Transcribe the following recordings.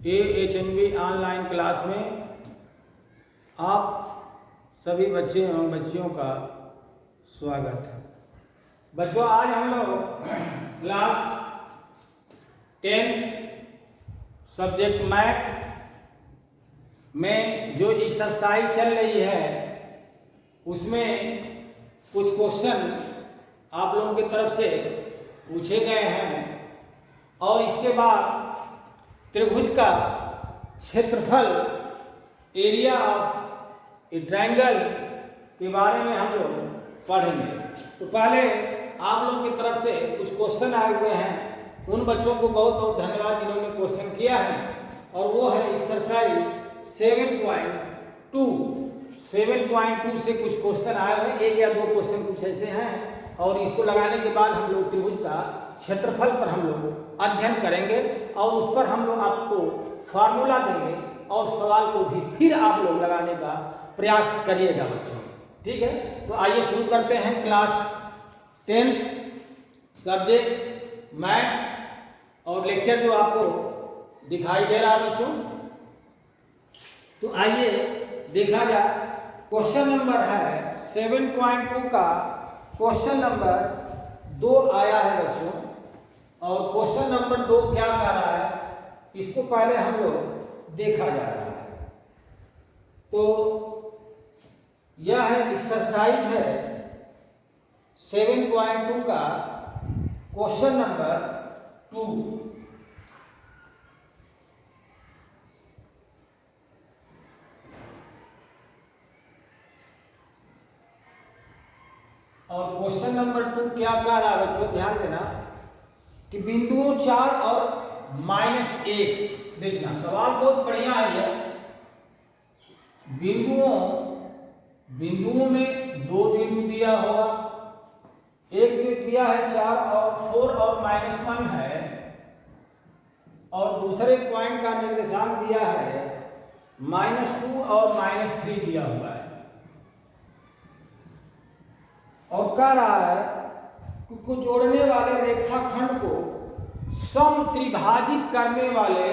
AHNB online class में आप सभी बच्चे एवं बच्चियों का स्वागत है। बच्चों, आज हम लोग क्लास 10th सब्जेक्ट मैथ में जो एक्सरसाइज चल रही है उसमें कुछ क्वेश्चन आप लोगों की तरफ से पूछे गए हैं और इसके बाद त्रिभुज का क्षेत्रफल एरिया ऑफ ए ट्रायंगल के बारे में हम लोग पढ़ेंगे। तो पहले आप लोगों की तरफ से कुछ क्वेश्चन आए हुए हैं, उन बच्चों को बहुत बहुत धन्यवाद जिन्होंने क्वेश्चन किया है। और वो है एक्सरसाइज 7.2 से कुछ क्वेश्चन आए हुए हैं, एक या दो क्वेश्चन कुछ ऐसे हैं और इसको लगाने के बाद हम लोग त्रिभुज का क्षेत्रफल पर हम लोग अध्ययन करेंगे और उस पर हम लोग आपको फार्मूला देंगे और सवाल को भी फिर आप लोग लगाने का प्रयास करिएगा बच्चों, ठीक है। तो आइए शुरू करते हैं क्लास 10th सब्जेक्ट मैथ और लेक्चर जो आपको दिखाई दे रहा है बच्चों। तो आइए देखा जाए, क्वेश्चन नंबर है 7.2 का क्वेश्चन नंबर 2 आया है बच्चों। और क्वेश्चन नंबर 2 क्या कह रहा है इसको पहले हम लोग देखा जा रहा है। तो यह है एक्सरसाइज है 7.2 का क्वेश्चन नंबर 2। और क्वेश्चन नंबर 2 क्या कह रहा है बच्चों, ध्यान देना कि बिंदुओं 4 और -1, देखना सवाल बहुत बढ़िया है ये। बिंदुओं में 2 बिंदु दिया होगा, एक जो दिया है 4 और 4 और -1 है और दूसरे पॉइंट का निर्देशांक दिया है -2 और -3 दिया हुआ है। और कह रहा है को जोड़ने वाले रेखाखंड को समत्रिभाजित करने वाले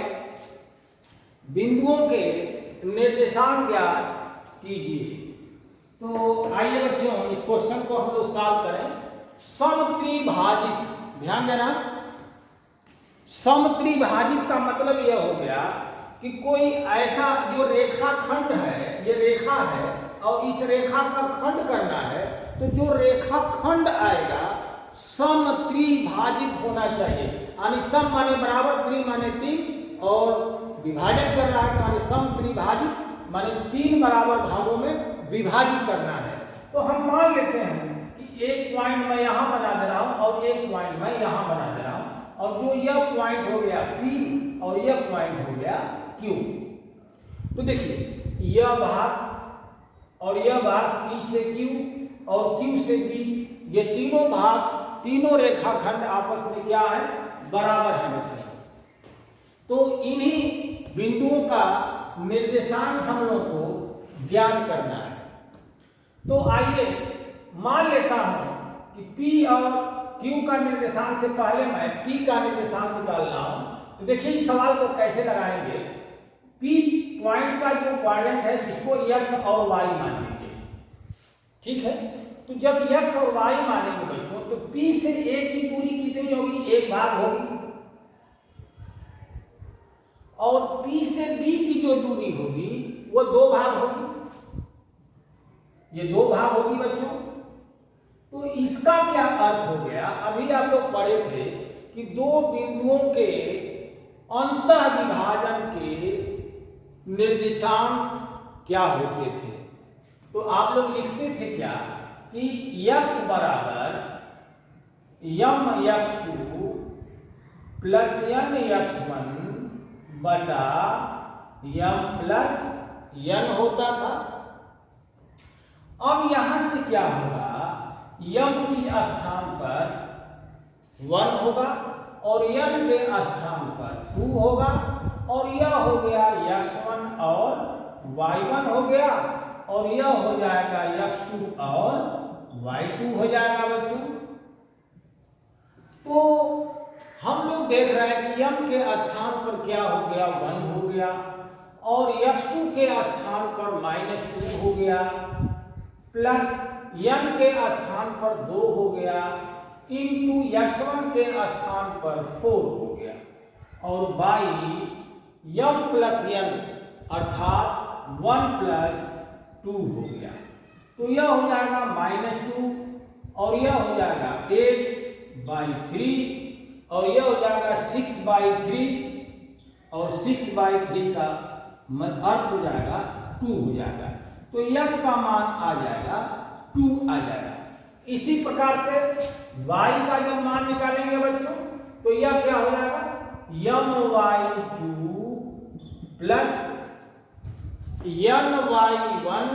बिंदुओं के निर्देशांक ज्ञात कीजिए। तो आइए बच्चों इस क्वेश्चन को हम लोग सॉल्व करें। समत्रिभाजित, ध्यान देना, समत्रिभाजित का मतलब यह हो गया कि कोई ऐसा जो रेखाखंड है, ये रेखा है और इस रेखा का खंड करना है, तो जो रेखाखंड आएगा समत्रिभाजित होना चाहिए। यानी सम माने बराबर, त्रि माने 3 और विभाजन करना है यानी समत्रिभाजित माने 3 बराबर भागों में विभाजित करना है। तो हम मान लेते हैं कि एक पॉइंट मैं यहां बना दे रहा हूं और एक पॉइंट मैं यहां बना दे रहा हूं और जो यह पॉइंट हो गया P और यह पॉइंट हो गया Q। तो देखिए यह भाग और यह भाग P से Q और Q से P, ये तीनों भाग, तीनों रेखाखंड आपस में क्या है, बराबर है बच्चों। तो इन्हीं बिंदुओं का निर्देशांक हम लोग को ज्ञात करना है। तो आइए मान लेता हूं कि P और Q का निर्देशांक से पहले मैं P का निर्देशांक निकाल रहा हूं। तो देखिए इस सवाल को कैसे लगाएंगे। P पॉइंट का जो क्वाड्रेंट है इसको x और y मान लीजिए, ठीक है। तो जब x और y मानेंगे बच्चों तो P से A की दूरी कितनी होगी, 1 भाग होगी और P से B की जो दूरी होगी वो 2 भाग होगी, ये 2 भाग होगी बच्चों। तो इसका क्या अर्थ हो गया, अभी आप लोग पढ़े थे कि 2 बिंदुओं के अंतः विभाजन के निर्देशांक क्या होते थे। तो आप लोग लिखते थे क्या कि x बराबर mx2 प्लस nx1 बटा m प्लस n होता था। अब यहां से क्या होगा, m की स्थान पर 1 होगा और n के स्थान पर 2 होगा और यह हो गया x1 और y1 हो गया और यह हो जाएगा x2 और y2 हो जाएगा बच्चों। तो हम लोग देख रहे हैं कि m के स्थान पर क्या हो गया, 1 हो गया, और x2 के स्थान पर -2 हो गया, प्लस n के स्थान पर 2 हो गया, इंटू x1 के स्थान पर 4 हो गया, और बाई m प्लस n अर्थात 1 प्लस 2 हो गया। तो यह हो जाएगा -2 और यह हो जाएगा 8/3 और यह हो जाएगा 6/3 और 6/3 का अर्थ हो जाएगा 2 हो जाएगा। तो x का मान आ जाएगा 2 आ जाएगा। इसी प्रकार से y का जब मान निकालेंगे बच्चों तो यह क्या हो जाएगा, my2 प्लस ny1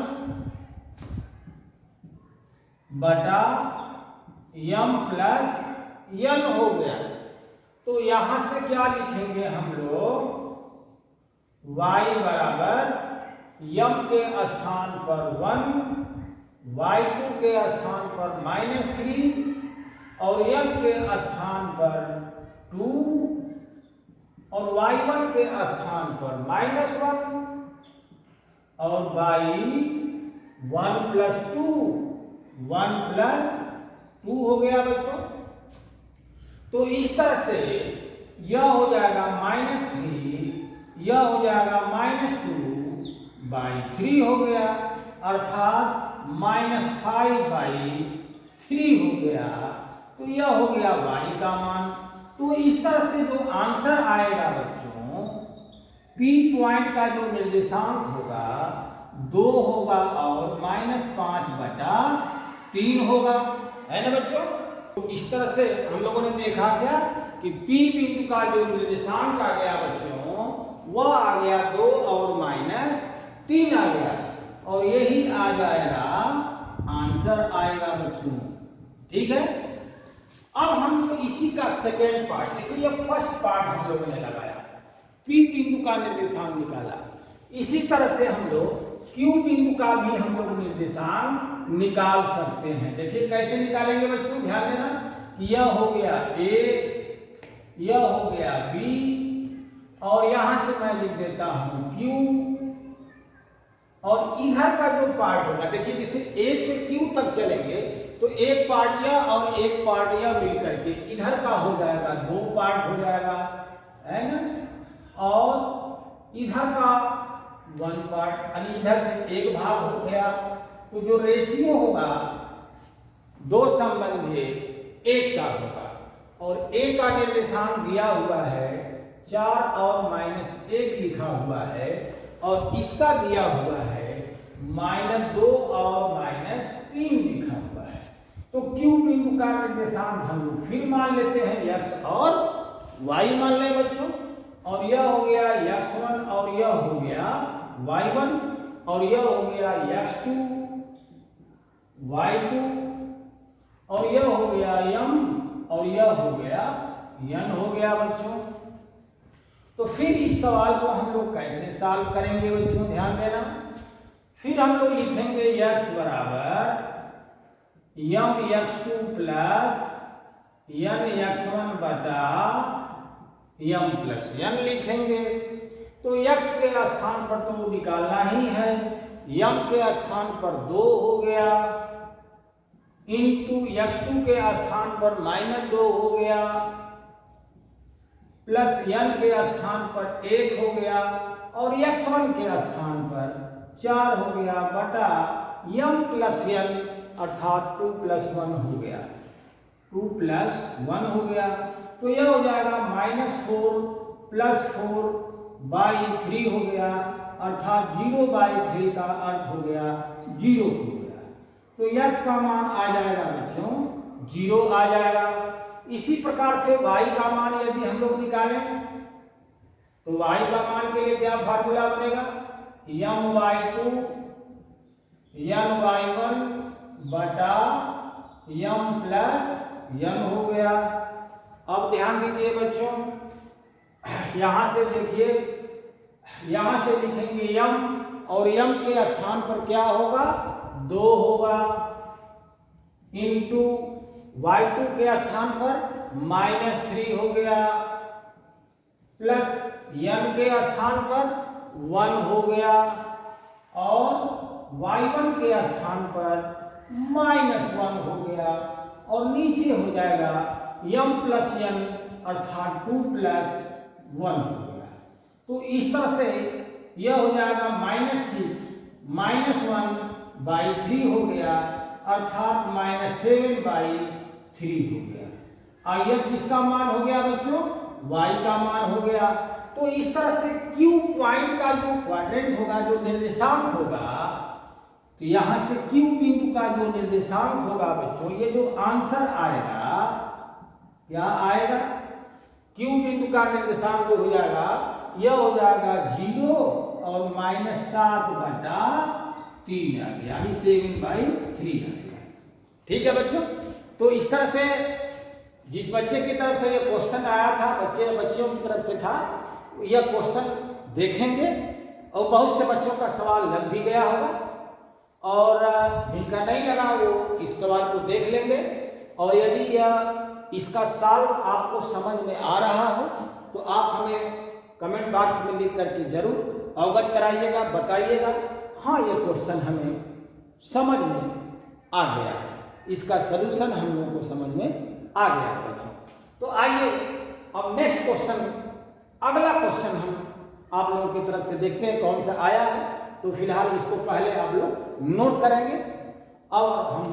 बटा m प्लस n हो गया। तो यहां से क्या लिखेंगे हम लोग, y बराबर m के स्थान पर 1, y2 के स्थान पर -3 और m के स्थान पर 2 और y1 के स्थान पर -1 और बाई 1 प्लस 2 1 प्लस 2 हो गया बच्चों। तो इस तरह से यह हो जाएगा -3, यह हो जाएगा -2/3 हो गया, अर्थात -5/3 हो गया। तो यह हो गया y का मान। तो इस तरह से जो आंसर आएगा बच्चों, P पॉइंट का जो निर्देशांक होगा 2 होगा और -5/3 होगा, है ना बच्चों। तो इस तरह से हम लोगों ने देखा क्या कि P बिंदु का जो निर्देशांक आ गया बच्चों वह आ गया 2 और -3 आ गया, और यही आ जाएगा आंसर आएगा बच्चों, ठीक है। अब हम लोग इसी का सेकेंड पार्ट देखिए, ये फर्स्ट पार्ट हम लोगों ने लगाया, P बिंदु का निर्देशांक निकाला। इसी तरह से हम लोग Q बिंदु का भी हम लोग निर्देशांक निकाल सकते हैं। देखिए कैसे निकालेंगे बच्चों, ध्यान देना कि यह हो गया A, यह हो गया B, और यहां से मैं लिख देता हूं Q, और इधर का जो पार्ट होगा देखिए, जैसे A से Q तक चलेंगे तो एक पार्ट यह और एक पार्ट यह मिलकर के इधर का हो जाएगा 2 पार्ट हो जाएगा, है ना, और इधर का 1 पार्ट, यानी इधर से एक भाग हो गया। तो जो रेशियो होगा 2 संबंधी 1 का होगा, और A का निर्देशांक दिया हुआ है 4 और -1 लिखा हुआ है, और इसका दिया हुआ है -2 और -3 लिखा हुआ है। तो Q बिंदु का निर्देशांक हम लोग फिर मान लेते हैं x और y मान लें बच्चों, और यह हो गया x1 और यह हो गया y1 और यह हो गया x2 y2 और यह हो गया m और यह हो गया n हो गया बच्चों। तो फिर इस सवाल को हम लोग कैसे सॉल्व करेंगे बच्चों, ध्यान देना। फिर हम लोग लिखेंगे x बराबर m x2 plus n x1 बटा m प्लस n लिखेंगे। तो x के स्थान पर तो निकालना ही है, m के स्थान पर 2 हो गया, इंटू x2 के स्थान पर -2 हो गया, प्लस n के स्थान पर 1 हो गया, और x1 के स्थान पर 4 हो गया, बटा m प्लस n अर्थात 2 + 1 हो गया, 2 + 1 हो गया। तो यह हो जाएगा -4 + 4/3 हो गया, अर्थात 0/3 का अर्थ हो गया 0 हो गया। तो x का मान आ जाएगा बच्चों 0 आ जाएगा। इसी प्रकार से y का मान यदि हम लोग निकालें तो y का मान के लिए क्या फार्मूला बनेगा, my2 ny1 बटा m प्लस n हो गया। अब ध्यान दीजिए बच्चों, यहां से देखिए, यहां से लिखेंगे m और m के स्थान पर क्या होगा 2 होगा, इंटू y2 के स्थान पर -3 हो गया, प्लस n के स्थान पर 1 हो गया और y1 के स्थान पर -1 हो गया और नीचे हो जाएगा m प्लस n अर्थात 2 प्लस 1 हो गया। तो इस तरह से यह हो जाएगा -6 -1/3 हो गया अर्थात -7/3 हो गया। यह किसका मान हो गया बच्चों? y का मान हो गया। तो इस तरह से Q पॉइंट का जो क्वाड्रेंट होगा, जो निर्देशांक होगा, तो यहां से Q बिंदु का जो निर्देशांक होगा बच्चों, ये जो आंसर आएगा क्या आएगा? Q बिंदु का निर्देशांक जो हो जाएगा यह हो जाएगा 0 और -7/3 आ गया, यानी 7/3 आ गया। ठीक है बच्चों। तो इस तरह से जिस बच्चे की तरफ से ये क्वेश्चन आया था, बच्चियों की तरफ से था, यह क्वेश्चन देखेंगे और बहुत से बच्चों का सवाल लग भी गया होगा और जिनका नहीं लगा वो इस सवाल को देख लेंगे। और यदि यह इसका सॉल्व आपको समझ में आ रहा हो तो आप हमें कमेंट बॉक्स में लिख करके जरूर अवगत कराइएगा, बताइएगा हाँ ये क्वेश्चन हमें समझ में आ गया है, इसका सलूशन हम लोगों को समझ में आ गया है बच्चों। तो आइए अब नेक्स्ट क्वेश्चन, अगला क्वेश्चन हम आप लोगों की तरफ से देखते हैं कौन सा आया है। तो फिलहाल इसको पहले आप लोग नोट करेंगे और हम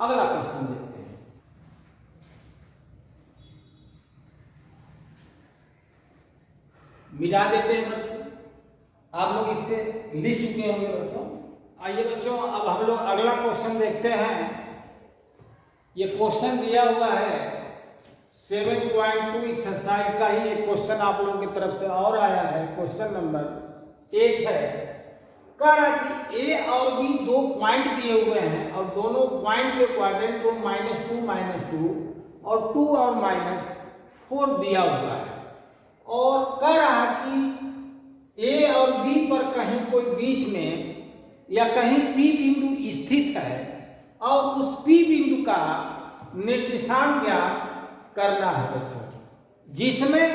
अगला क्वेश्चन देखते हैं। मिटा देते हैं बच्चों, आप लोग इसके लिख चुके होंगे बच्चों। आइए बच्चों अब हम लोग अगला क्वेश्चन देखते हैं। ये क्वेश्चन दिया हुआ है 7.2 एक्सरसाइज का ही एक क्वेश्चन आप लोगों की तरफ से और आया है। क्वेश्चन नंबर 8 है। कह रहा है कि ए और बी दो पॉइंट दिए हुए हैं और दोनों पॉइंट के क्वाड्रेंट को -2 और 2 और -4 दिया हुआ है और कह रहा है कि ए और बी पर कहीं कोई बीच में या कहीं पी बिंदु स्थित है और उस पी बिंदु का निर्देशांक ज्ञात करना है बच्चों, जिसमें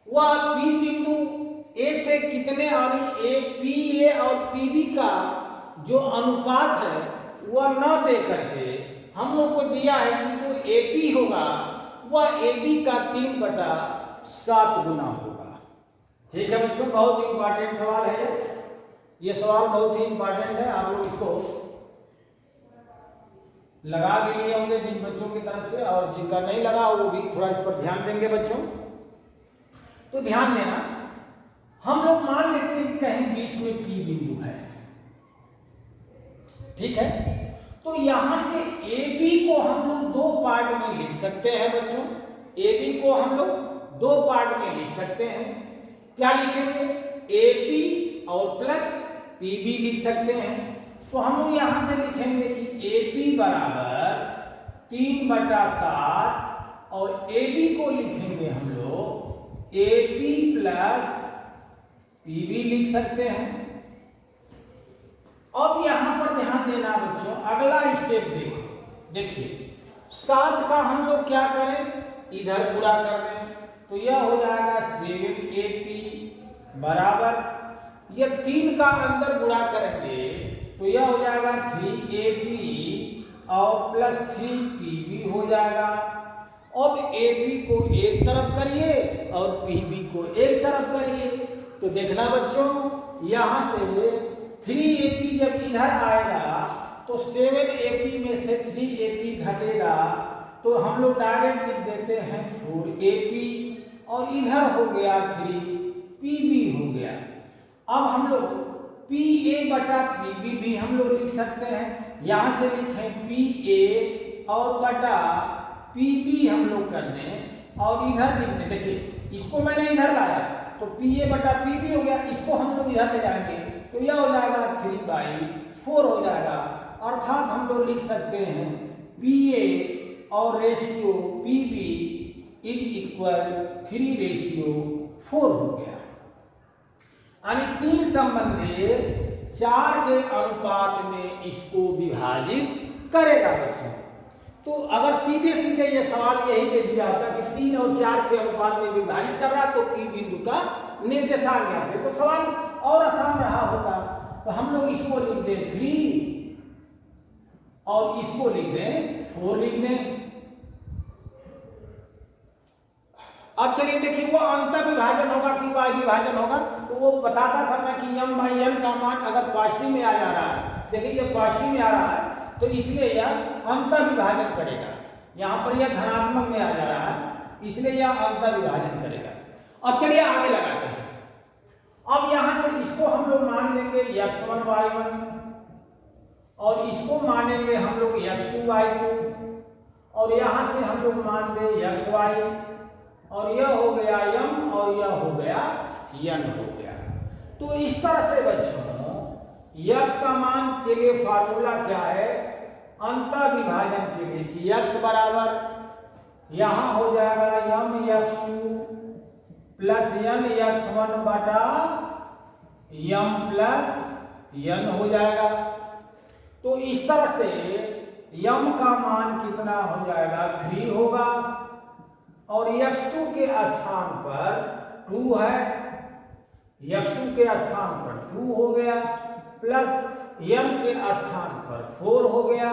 वह पी बिंदु ए से कितने यानी ए पी ए और पी बी का जो अनुपात है वह न दे करके हम लोग को दिया है कि जो ए पी होगा वह ए बी का 3/7 गुना होगा। ठीक है बच्चों, बहुत इंपॉर्टेंट सवाल है ये सवाल बहुत ही इंपॉर्टेंट है। आप लोग इसको लगा भी लिए होंगे जिन बच्चों की तरफ से, और जिनका नहीं लगा वो भी थोड़ा इस पर ध्यान देंगे बच्चों। तो ध्यान देना, हम लोग मान लेते हैं कि कहीं बीच में पी बिंदु है, ठीक है। तो यहां से ए बी को हम लोग दो पार्ट में लिख सकते हैं बच्चों। ए बी को हम लोग दो पार्ट में लिख सकते हैं। क्या लिखेंगे? ए पी और प्लस पी बी लिख सकते हैं। तो हम लोग यहां से लिखेंगे कि ए पी बराबर 3/7 और ए बी को लिखेंगे हम लोग a p plus p b लिख सकते हैं। अब यहां पर ध्यान देना बच्चों, अगला स्टेप देखो, देखिए 7 का हम लोग क्या करें, इधर गुणा कर दें तो यह हो जाएगा 7AP बराबर, यह 3 का अंदर गुणा करेंगे तो यह हो जाएगा 3AP और प्लस 3PB हो जाएगा। अब AP को एक तरफ करिए और PB को एक तरफ करिए तो देखना बच्चों, यहां से 3AP जब इधर आएगा तो 7AP में से 3AP घटेगा तो हम लोग डायरेक्ट लिख देते हैं 4AP और इधर हो गया 3PB हो गया। अब हम लोग PA बटा PB भी हम लोग लिख सकते हैं। यहां से लिखें PA और बटा PB हम लोग कर दें और इधर लिख दें। देखिए इसको मैंने इधर लाया तो PA बटा PB हो गया, इसको हम लोग इधर ले जाएंगे तो यह हो जाएगा 3/4 हो जाएगा। अर्थात हम लोग लिख सकते हैं PA और रेशियो PB = 3/4 हो गया। यानी 3 संबंधित 4 के अनुपात में इसको विभाजित करेगा बच्चों। तो अगर सीधे सीधे ये सवाल यही दे दिया होता कि 3 और 4 के अनुपात में विभाजित कर रहा तो P बिंदु का निर्देशांक ज्ञात है, तो सवाल और आसान रहा होता। तो हम लोग इसको लिख दें 3 और इसको लिख दें 4 लिख दें। अब चलिए देखिए वो अंतर विभाजन होगा कि वाई विभाजन होगा, तो वो बताता था मैं कि m बाई n का मान अगर पॉजिटिव में आ जा रहा है, देखिए ये पॉजिटिव में आ रहा है तो इसलिए यह अंतर विभाजन करेगा। यहाँ पर यह धनात्मक में आ जा रहा है इसलिए यह अंतर विभाजन करेगा। अब चलिए आगे लगाते हैं। अब यहाँ से इसको हम लोग मान देंगे x1 y1 और इसको मानेंगे हम लोग x2 y2 और यहाँ से हम लोग मान दे xy और यह हो गया m और यह हो गया n हो गया। तो इस तरह से बच्चों x का मान के लिए फार्मूला क्या है अंतर विभाजन के लिए कि x बराबर यहाँ हो जाएगा m x2 plus n x1 बटा m प्लस n हो जाएगा। तो इस तरह से m का मान कितना हो जाएगा 3 होगा और x2 के स्थान पर 2 है, x2 के स्थान पर 2 हो गया प्लस m के स्थान पर 4 हो गया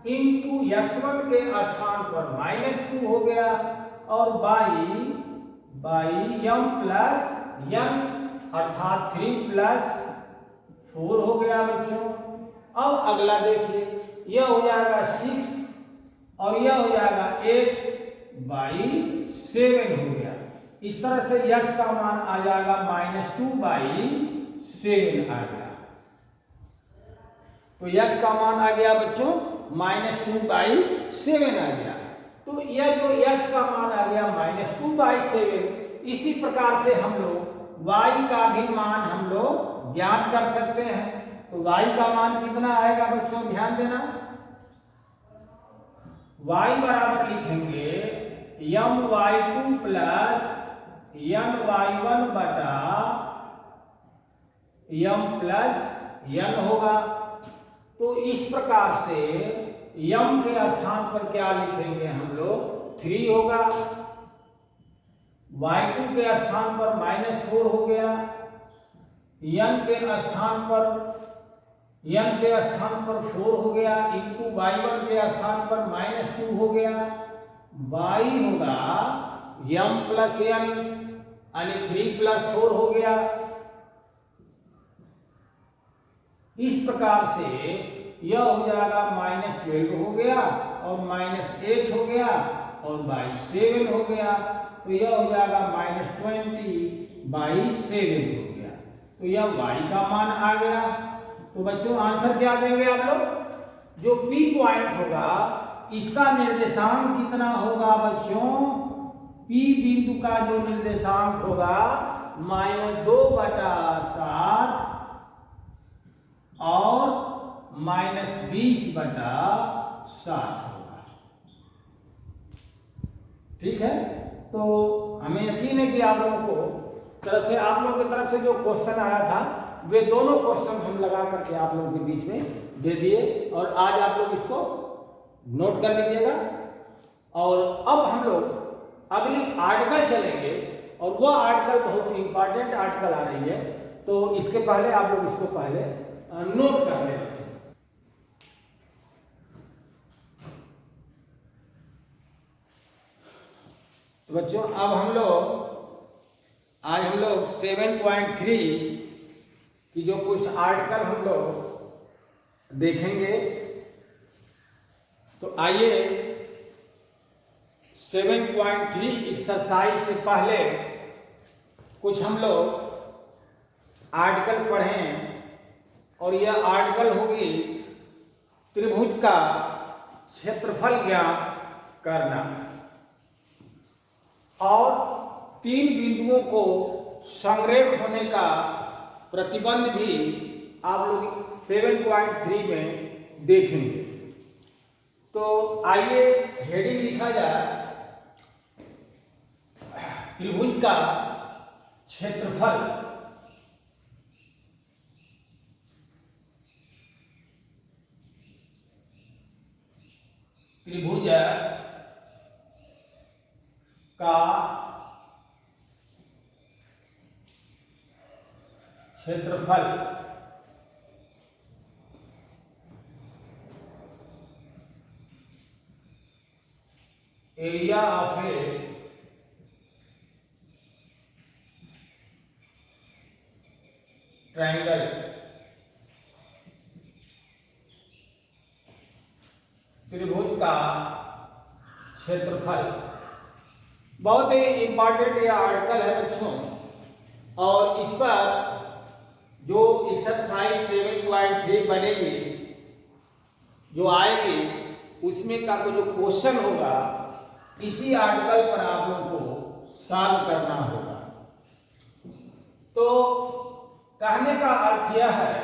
इंटू x1 के स्थान पर -2 हो गया और बाई m प्लस n अर्थात 3 प्लस 4 हो गया बच्चों। अब अगला देखिए यह हो जाएगा 6 और यह हो जाएगा 8 बाई 7 हो गया। इस तरह से x का मान आ जाएगा -2 बाई 7 आ गया। तो x का मान आ गया बच्चों -2 बाई 7 आ गया। तो यह जो x का मान आ गया -2 बाई 7, इसी प्रकार से हम लोग y का भी मान हम लोग ज्ञात कर सकते हैं। तो y का मान कितना आएगा बच्चों ध्यान देना, y बराबर लिखेंगे my2 प्लस ny1 बटा m प्लस n होगा। तो इस प्रकार से m के स्थान पर क्या लिखेंगे हम लोग 3 होगा, y2 के स्थान पर -4 हो गया, n के स्थान पर 4 हो गया इंटू y1 के स्थान पर -2 हो गया, y होगा m प्लस n यानी 3 प्लस 4 हो गया। इस प्रकार से यह हो जाएगा -12 हो गया और -8 हो गया और बाई 7 हो गया। तो यह हो जाएगा -20 बाई 7 हो गया। तो यह y का मान आ गया। तो बच्चों आंसर क्या देंगे आप लोग, जो P पॉइंट होगा इसका निर्देशांक कितना होगा बच्चों, P बिंदु का जो निर्देशांक होगा -2/7 और -20/7 होगा। ठीक है, तो हमें यकीन है कि आप लोगों को आप लोगों की तरफ से जो क्वेश्चन आया था वे दोनों क्वेश्चन हम लगा करके आप लोगों के बीच में दे दिए और आज आप लोग इसको नोट कर लीजिएगा। और अब हम लोग अगली आर्टिकल चलेंगे और वह आर्टिकल बहुत ही इंपॉर्टेंट आर्टिकल आ रही है, तो इसके पहले आप लोग इसको पहले नोट कर लें। तो बच्चों अब हम लोग 7.3 की जो कुछ आर्टिकल हम लोग देखेंगे। तो आइए 7.3 एक्सरसाइज से पहले कुछ हम लोग आर्टिकल पढ़ें और यह आर्टिकल होगी त्रिभुज का क्षेत्रफल ज्ञात करना और 3 बिंदुओं को संरेख होने का प्रतिबंध भी आप लोग 7.3 में देखेंगे। तो आइए हेडिंग लिखा जाए त्रिभुज का क्षेत्रफल। त्रिभुज का क्षेत्रफल एरिया ऑफ ए ट्रायंगल त्रिभुज का क्षेत्रफल। बहुत ही इंपॉर्टेंट यह आर्टिकल है बच्चों, और इस पर जो एक्सरसाइज 7.3 बनेगी, जो आएगी, उसमें का जो क्वेश्चन होगा इसी आर्टिकल पर आप लोगों को सॉल्व करना होगा। तो कहने का अर्थ यह है,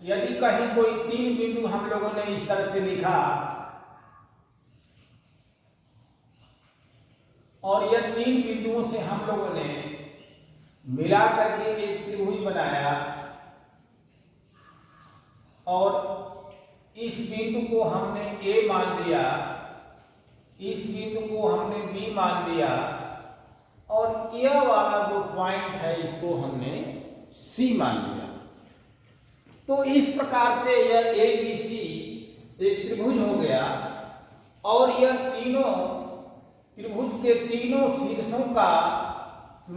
यदि कहीं कोई 3 बिंदु हम लोगों ने इस तरह से लिखा और यह 3 बिंदुओं से हम लोगों ने मिला करके एक त्रिभुज बनाया, और इस बिंदु को हमने ए मान लिया, इस बिंदु को हमने बी मान लिया, और यह वाला जो पॉइंट है इसको हमने सी मान लिया। तो इस प्रकार से यह ए बी सी एक त्रिभुज हो गया, और यह तीनों त्रिभुज के तीनों शीर्षों का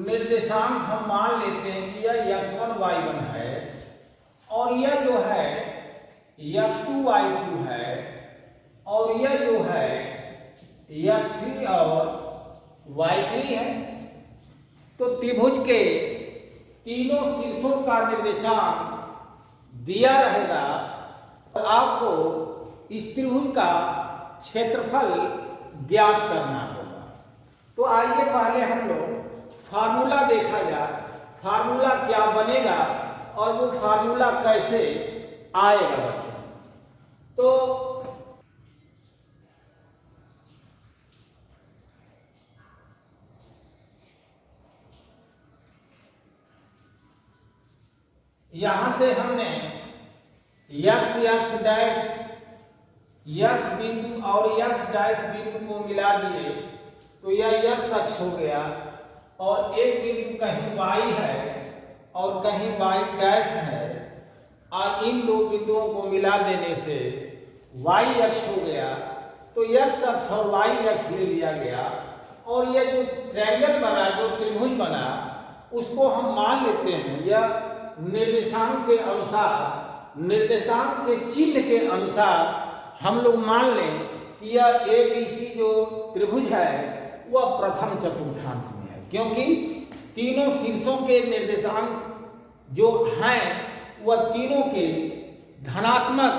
निर्देशांक हम मान लेते हैं कि यह x1 y1 है, और यह जो है x2 y2 है, और यह जो है x3 और y3 है। तो त्रिभुज के तीनों शीर्षों का निर्देशांक दिया रहेगा, और आपको इस त्रिभुज का क्षेत्रफल ज्ञात करना होगा। तो आइए पहले हम लोग फार्मूला देखा जाए, फार्मूला क्या बनेगा और वो फार्मूला कैसे आएगा बच्चों। तो यहां से हमने x डैश x बिंदु और x डैश बिंदु को मिला दिए, तो यह x अक्ष हो गया, और एक बिंदु कहीं y है और कहीं y डैश है, और इन दो बिंदुओं को मिला देने से y अक्ष हो गया। तो x अक्ष और y अक्ष ले लिया गया, और यह जो ट्रायंगल बना, जो त्रिभुज बना, उसको हम मान लेते हैं यह निर्देशांक के अनुसार, निर्देशांक के चिन्ह के अनुसार हम लोग मान लें कि यह ए बी सी जो त्रिभुज है वह प्रथम चतुर्थांश में है, क्योंकि तीनों शीर्षों के निर्देशांक जो हैं वह तीनों के धनात्मक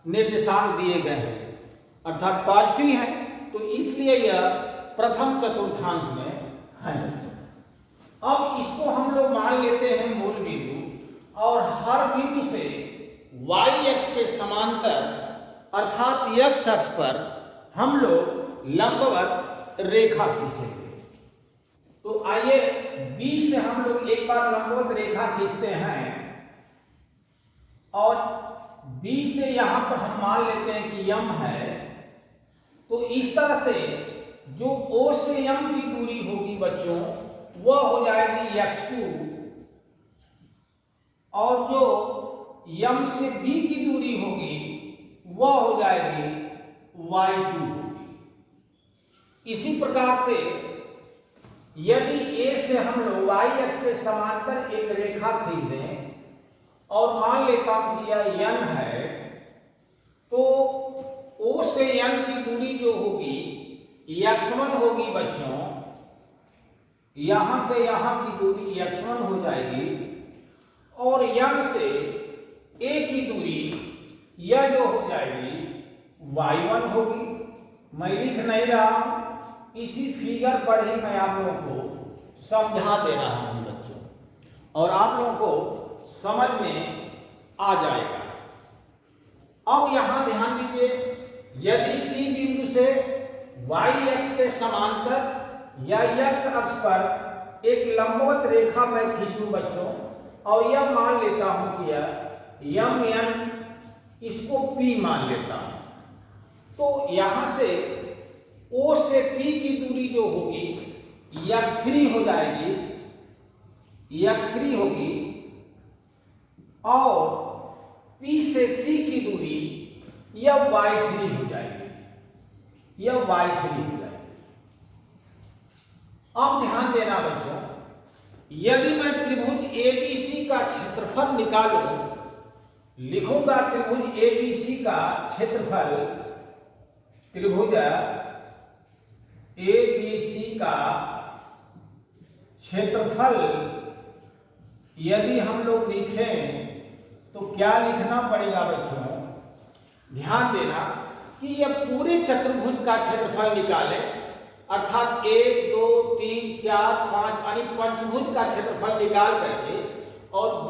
निर्देशांक दिए गए हैं, अर्थात पॉजिटिव है, तो इसलिए यह प्रथम चतुर्थांश में है। अब इसको हम लोग मान लेते हैं मूल बिंदु, और हर बिंदु से y अक्ष के समांतर अर्थात x अक्ष पर हम लोग लंबवत रेखा खींचेंगे। तो आइए B से हम लोग एक बार लंबवत रेखा खींचते हैं, और B से यहां पर हम मान लेते हैं कि m है। तो इस तरह से जो O से m की दूरी होगी बच्चों वह हो जाएगी x2, और जो m से b की दूरी होगी वह हो जाएगी y2 होगी। इसी प्रकार से यदि a से हम लोग y अक्ष के समांतर एक रेखा खींच दें, और मान लेता हूं कि यह n है, तो o से n की दूरी जो होगी x1 होगी बच्चों, यहां से यहां की दूरी x1 हो जाएगी, और m से a की दूरी यह जो हो जाएगी y1 होगी। मैं लिख नहीं रहा हूं, इसी फिगर पर ही मैं आप लोगों को समझा दे रहा हूं बच्चों, और आप लोगों को समझ में आ जाएगा। अब यहां ध्यान दीजिए, यदि C बिंदु से y अक्ष के समांतर या x अक्ष पर एक लंबवत रेखा मैं खींचूं बच्चों, और यह मान लेता हूं कि यह m n, इसको P मान लेता हूं। तो यहां से O से P की दूरी जो होगी x3 हो जाएगी, x3 होगी, और P से C की दूरी यह y3 हो जाएगी, यह y3 हो जाएगी। अब ध्यान देना बच्चों, यदि मैं त्रिभुज ABC का क्षेत्रफल निकालूं, लिखूंगा त्रिभुज ABC का क्षेत्रफल, त्रिभुज ABC का क्षेत्रफल यदि हम लोग लिखें तो क्या लिखना पड़ेगा बच्चों? ध्यान देना कि यह पूरे चतुर्भुज का क्षेत्रफल निकालें, अर्थात 1 2 3 4 5 यानी पंचभुज का क्षेत्रफल निकाल करके, और B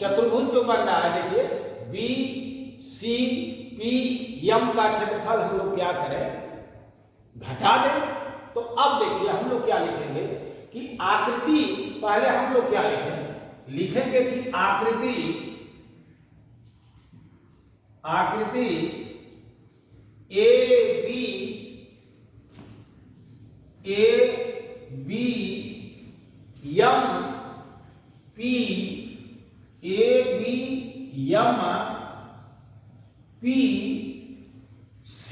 चतुर्भुज जो बन रहा है देखिए B C P M का क्षेत्रफल हम लोग क्या करें? घटा दें। तो अब देखिए हम लोग क्या लिखेंगे कि आकृति, पहले हम लोग क्या लिखेंगे कि आकृति A B M P C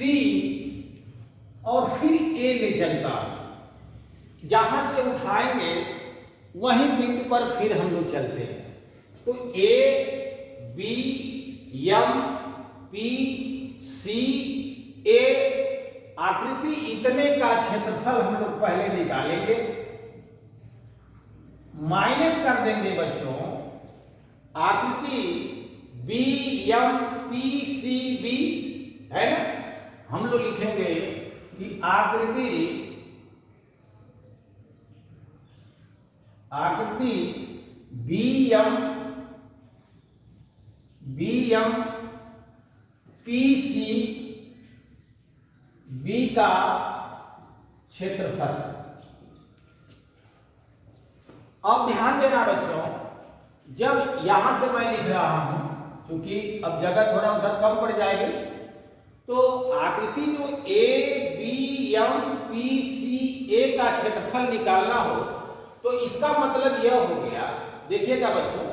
और फिर A ले चलता, जहां से उठाएंगे वहीं बिंदु पर फिर हम लोग चलते हैं। तो A B M P C A आकृति इतने का क्षेत्रफल हम लोग पहले निकालेंगे, माइनस कर देंगे बच्चों आकृति B M P C B है ना, हम लोग लिखेंगे कि आकृति B M P C B का क्षेत्रफल। अब ध्यान देना बच्चों, जब यहां से मैं लिख रहा हूं, क्योंकि अब जगह थोड़ा उधर कम पड़ जाएगी, तो आकृति जो A B M P C A का क्षेत्रफल निकालना हो तो इसका मतलब यह हो गया, देखिएगा बच्चों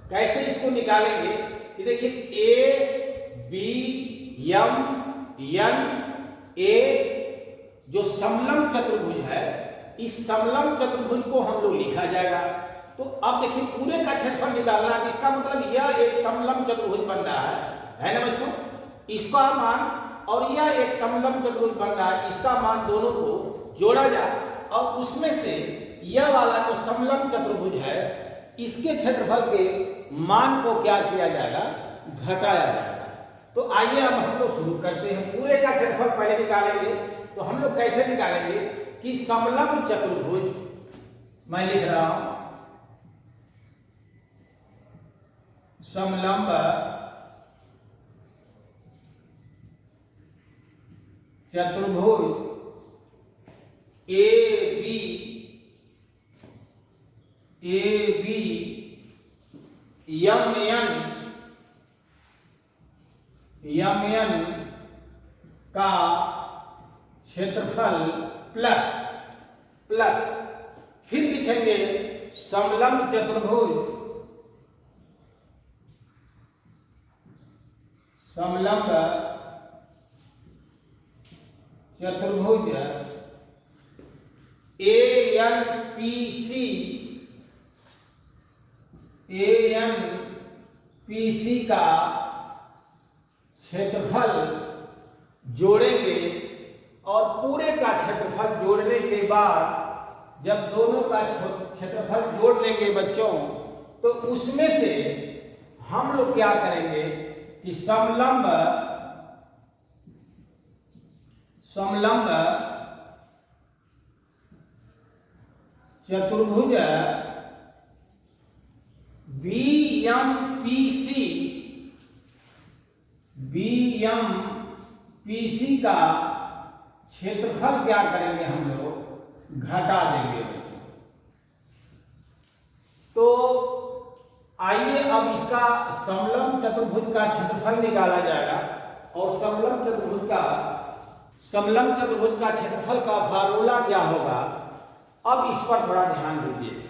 कैसे इसको निकालेंगे कि देखिए A B M N A जो समलंब चतुर्भुज है, इस समलंब चतुर्भुज को हम लोग लिखा जाएगा। तो अब देखिए पूरे का क्षेत्रफल निकालना है, इसका मतलब यह एक समलंब चतुर्भुज बन रहा है ना बच्चों, इसका मान और यह एक समलंब चतुर्भुज बन रहा है, इसका मान दोनों को जोड़ा जाए और उसमें से यह वाला जो समलंब चतुर्भुज है इसके क्षेत्रफल के मान को क्या किया जाएगा? घटाया जाएगा। तो आइए अब हम लोग शुरू करते हैं। पूरे का क्षेत्रफल पहले निकालेंगे, तो हम लोग कैसे निकालेंगे कि समलंब चतुर्भुज, मैं लिख रहा हूं समलंब चतुर्भुज AB MN का क्षेत्रफल प्लस फिर लिखेंगे समलंब चतुर्भुज ANPC का क्षेत्रफल जोड़ेंगे, और पूरे का क्षेत्रफल जोड़ने के बाद जब दोनों का क्षेत्रफल जोड़ लेंगे बच्चों, तो उसमें से हम लोग क्या करेंगे कि समलंब चतुर्भुज BMPC का क्षेत्रफल क्या करेंगे हम लोग? घटा देंगे। तो आइए अब इसका समलंब चतुर्भुज का क्षेत्रफल निकाला जाएगा, और समलंब चतुर्भुज का समलंब चतुर्भुज का क्षेत्रफल का फार्मूला क्या होगा, अब इस पर थोड़ा ध्यान दीजिए।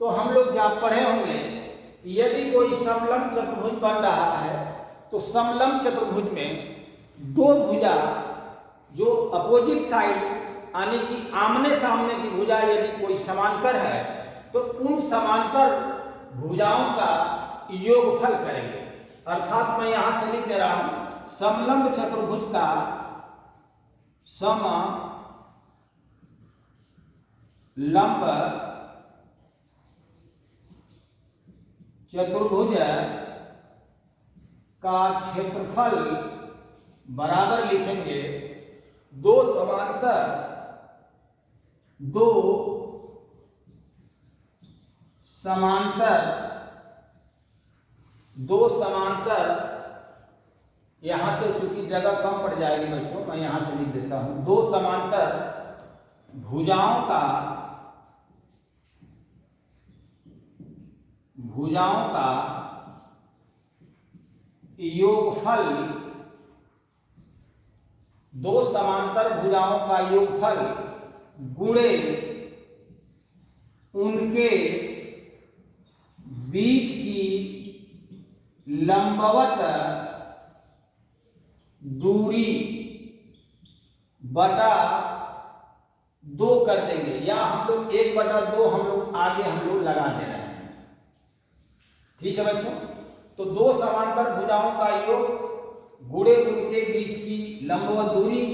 तो हम लोग जब पढ़े होंगे, यदि कोई समलंब चतुर्भुज बन रहा है तो समलंब चतुर्भुज में दो भुजा जो अपोजिट साइड यानी कि आमने सामने की भुजा यदि कोई समांतर है तो उन समांतर भुजाओं का योगफल करेंगे। अर्थात मैं यहां से लिख दे रहा हूं, समलंब चतुर्भुज का समलंब चतुर्भुज का क्षेत्रफल बराबर लिखेंगे दो समांतर यहां से चूंकि जगह कम पड़ जाएगी बच्चों, मैं यहां से लिख देता हूं, दो समांतर भुजाओं का योगफल, दो समांतर भुजाओं का योगफल गुणे उनके बीच की लंबवत दूरी बटा दो कर देंगे, या हम लोग 1/2 हम लोग आगे हम लोग लगा दे रहे हैं। ठीक है बच्चों, तो दो समांतर भुजाओं का योग गुणे उनके बीच की लंबवत दूरी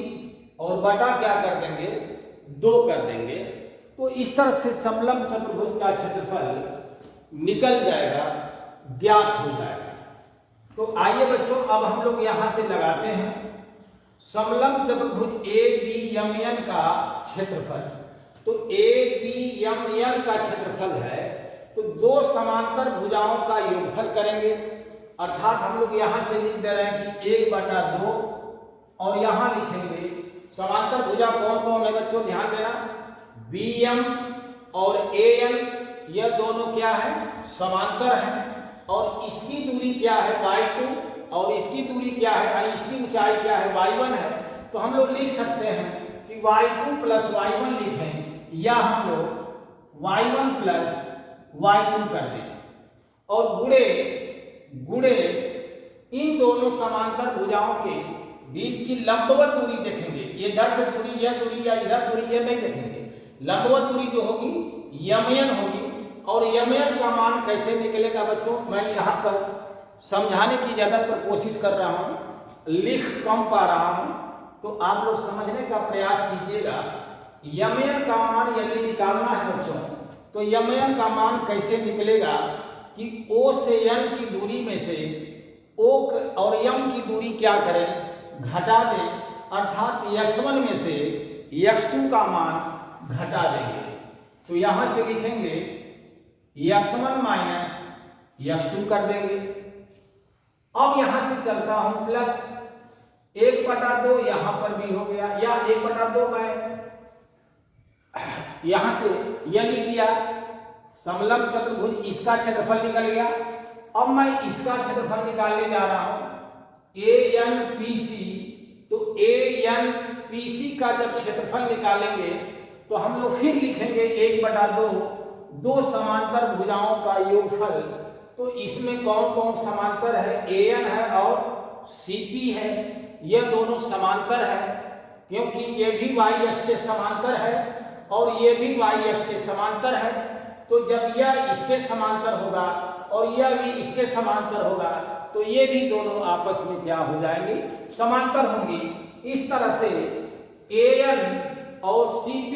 और बटा क्या कर देंगे, 2 कर देंगे। तो इस तरह से समलंब चतुर्भुज का क्षेत्रफल निकल जाएगा, ज्ञात हो जाएगा। तो आइए बच्चों अब हम लोग यहां से लगाते हैं समलंब चतुर्भुज ABMN का क्षेत्रफल। तो ABMN का क्षेत्रफल है तो दो समांतर भुजाओं का योगफल करेंगे। अर्थात हम लोग यहां से लिख दे रहे हैं कि 1/2 और यहां लिखेंगे समांतर भुजा कौन कौन है बच्चों, ध्यान देना, BM और AN, यह दोनों क्या है, समांतर है। और इसकी दूरी क्या है, y2, और इसकी दूरी क्या है, यानी इसकी ऊंचाई क्या है, y1 है। तो हम लोग लिख सकते हैं कि y2 + y1 लिखें, या हम लोग y1 + y2 कर दें और गुणे इन दोनों समांतर भुजाओं के बीच की लंबवत दूरी देखेंगे। ये इधर से दूरी, यह दूरी या इधर दूरी, यह नहीं देखेंगे। लंबवत दूरी जो होगी MN होगी। और MN का मान कैसे निकलेगा बच्चों, मैं यहाँ पर समझाने की ज्यादातर कोशिश कर रहा हूँ, लिख कम पा रहा हूँ, तो आप लोग समझने का प्रयास कीजिएगा। MN का मान यदि निकालना है बच्चों, तो MN का मान कैसे निकलेगा कि O से N की दूरी में से O और M की दूरी क्या करें, घटा दें। अर्थात x1 में से x2 का मान घटा देंगे। तो यहां से लिखेंगे x1 - x2 कर देंगे। अब यहां से चलता हूं प्लस 1/2 यहां पर भी हो गया, या 1/2 मैं यहां से यह लिख दिया। समलंब चतुर्भुज इसका क्षेत्रफल निकल गया। अब मैं इसका क्षेत्रफल निकालने जा रहा हूं ANPC। तो ANPC का जब क्षेत्रफल निकालेंगे तो हम लोग फिर लिखेंगे 1/2 दो समांतर भुजाओं का योगफल। तो इसमें कौन कौन समांतर है, AN है और CP है, यह दोनों समांतर है, क्योंकि ये भी y अक्ष के समांतर है और ये भी y अक्ष के समांतर है। तो जब यह इसके समांतर होगा और यह भी इसके समांतर होगा तो ये भी दोनों आपस में क्या हो जाएंगे, समांतर होंगी। इस तरह से AN और CP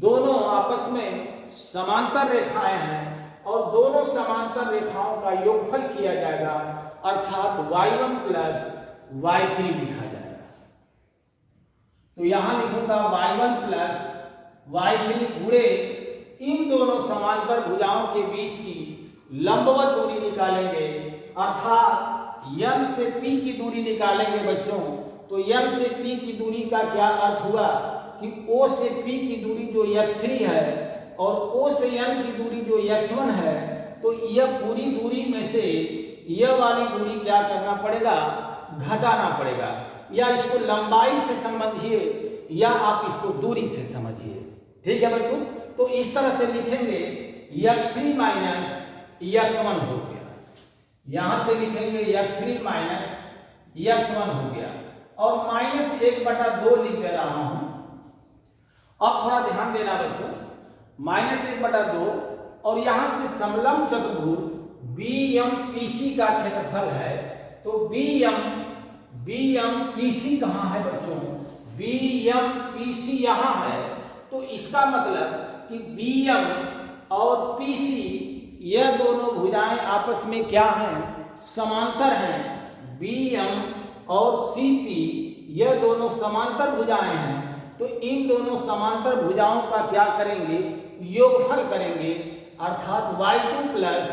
दोनों आपस में समांतर रेखाएं हैं और दोनों समांतर रेखाओं का योगफल किया जाएगा, अर्थात y1 + y3 लिखा जाएगा। तो यहां लिखूंगा y1 + y3 गुणे इन दोनों समांतर भुजाओं के बीच की लंबवत दूरी निकालेंगे। अर्थात M से P की दूरी निकालेंगे बच्चों। तो M से P की दूरी का क्या अर्थ हुआ कि O से P की दूरी जो x3 है और O से N की दूरी जो x1 है, तो यह पूरी दूरी में से यह वाली दूरी क्या करना पड़ेगा, घटाना पड़ेगा, या इसको लंबाई से समझिए या आप इसको दूरी से समझिए। ठीक है बच्चों, तो इस तरह से लिखेंगे x3 माइनस x1 हो गया, यहां से लिखेंगे x3 माइनस x1 हो गया, और माइनस 1/2 लिख दे रहा हूं। अब थोड़ा ध्यान देना बच्चों, माइनस 1/2 और यहां से समलंब चतुर्भुज BMPC का क्षेत्रफल है, तो BMPC कहां है बच्चों? BMPC यहां है, तो इसका मतलब कि BM और PC यह दोनों भुजाएं आपस में क्या हैं? समांतर हैं। BM और CP यह दोनों समांतर भुजाएं हैं, तो इन दोनों समांतर भुजाओं का क्या करेंगे? योगफल करेंगे, अर्थात y2 प्लस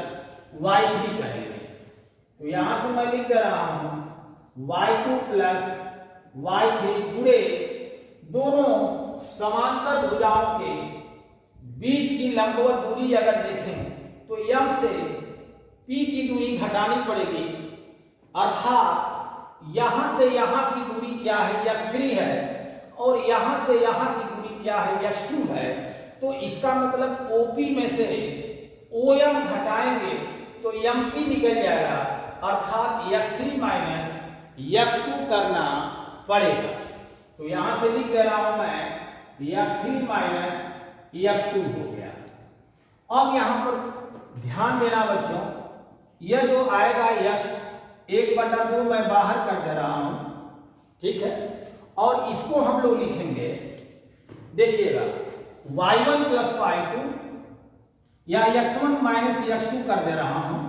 y3 करेंगे। तो यहां से मैं लिख दे रहा हूं y2 प्लस y3 गुणे दोनों समांतर भुजाओं के बीच की लंबवत दूरी अगर देखें तो m से p की दूरी घटानी पड़ेगी, अर्थात यहां से यहां की दूरी क्या है? x3 है, और यहां से यहां की दूरी क्या है? x2 है। तो इसका मतलब OP में से OM घटाएंगे तो MP निकल जाएगा, अर्थात x3 माइनस x2 करना पड़ेगा। तो यहां से लिख दे रहा हूं मैं x3 माइनस x2 हो गया। अब यहां पर ध्यान देना बच्चों, यह जो आएगा x 1/2 मैं बाहर कर दे रहा हूं, ठीक है, और इसको हम लोग लिखेंगे, देखिएगा y1 प्लस y2 या x1 माइनस x2 कर दे रहा हूं,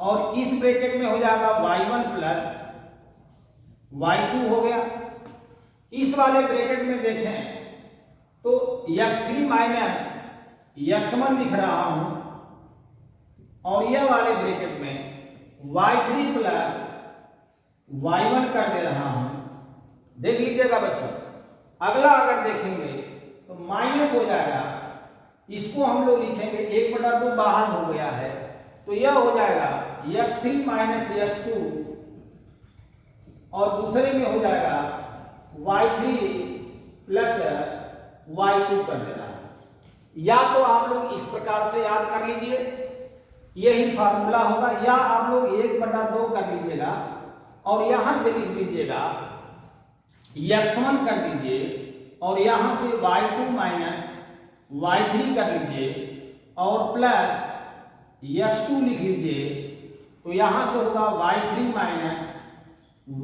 और इस ब्रैकेट में हो जाएगा y1 प्लस y2 हो गया। इस वाले ब्रैकेट में देखें तो x3 माइनस x1 लिख रहा हूं, और यह वाले ब्रैकेट में y3 प्लस y1 कर दे रहा हूं। देख लीजिएगा बच्चों, अगला अगर देखेंगे तो माइनस हो जाएगा, इसको हम लोग लिखेंगे 1/2 बाहर हो गया है, तो यह हो जाएगा x3 माइनस x2, और दूसरे में हो जाएगा y3 प्लस y2 कर देना है। या तो आप लोग इस प्रकार से याद कर लीजिए, यही फार्मूला होगा, या आप लोग 1/2 कर लीजिएगा और यहां से लिख दीजिएगा x1 कर दीजिए, और यहां से y2 माइनस y3 कर लीजिए, और प्लस x2 लिख लीजिए, तो यहां से होगा y3 माइनस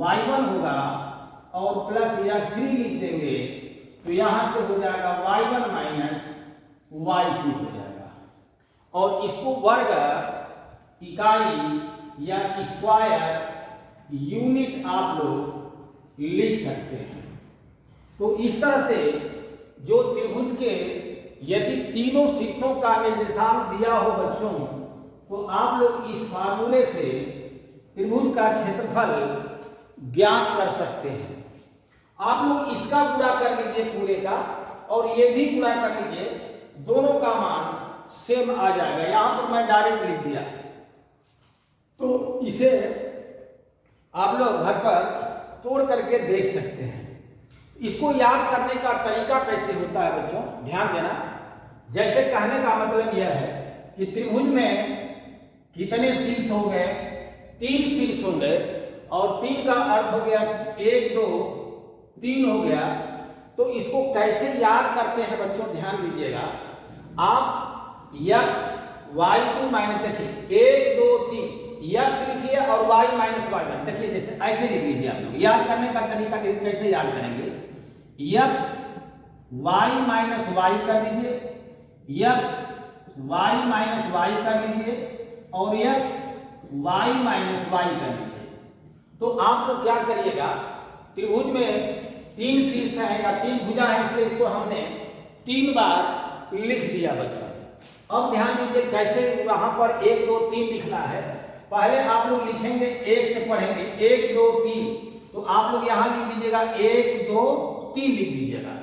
y1 होगा, और प्लस x3 लिख देंगे, तो यहां से हो जाएगा y1 माइनस y2 हो जाएगा। और इसको वर्ग, इकाई या स्क्वायर यूनिट आप लोग लिख सकते हैं। तो इस तरह से जो त्रिभुज के यदि तीनों शीर्षों का निर्देशांक दिया हो बच्चों, तो आप लोग इस फार्मूले से त्रिभुज का क्षेत्रफल ज्ञात कर सकते हैं। आप लोग इसका पूरा कर लीजिए पूरे का, और ये भी पूरा कर लीजिए, दोनों का मान सेम आ जाएगा। यहां पर मैं डायरेक्ट लिख दिया, तो इसे आप लोग घर पर तोड़ करके देख सकते हैं। इसको याद करने का तरीका कैसे होता है बच्चों, ध्यान देना। जैसे कहने का मतलब यह है कि त्रिभुज में कितने शीर्ष हो गए? 3 शीर्ष हो गए, और 3 का अर्थ हो गया 1 2 3 हो गया। तो इसको कैसे याद करते हैं बच्चों, ध्यान दीजिएगा। आप x y2 माइनस, देखिए 1 2 3 x लिखिए और y माइनस y1, देखिए जैसे ऐसे लिख लीजिए। आप लोग याद करने का तरीका कैसे याद करेंगे? x y माइनस y कर लीजिए, x y माइनस y कर लीजिए, और x y माइनस y कर लीजिए। तो आप लोग क्या करिएगा, त्रिभुज में 3 शीर्ष है या 3 भुजा है, इसलिए इसको हमने 3 बार लिख दिया बच्चों। अब ध्यान दीजिए कैसे वहां पर 1 2 3 लिखना है। पहले आप लोग लिखेंगे 1 से पढ़ेंगे, 1 2 3, तो आप लोग यहां लिख दीजिएगा 1 2 3 लिख दीजिएगा।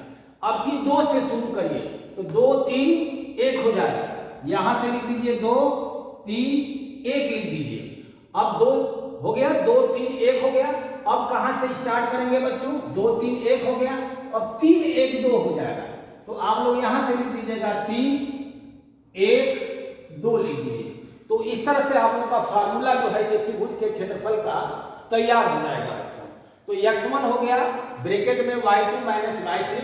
अब की 2 से शुरू करिए, तो 2 3 1 हो जाएगा। यहां से लिख दीजिए 2 3 1 लिख दीजिए। अब 2 हो गया, 2 3 1 हो गया। अब कहां से स्टार्ट करेंगे बच्चों, 2 3 1 हो गया, अब 3 1 2 हो जाएगा। तो आप लोग यहां से लिख दीजिएगा 3 1 2 लिख दीजिए। तो इस तरह से आप लोग का फार्मूला जो है ये त्रिभुज के क्षेत्रफल का तैयार हो जाएगा बच्चों। तो x1 हो गया ब्रैकेट में y2 minus y3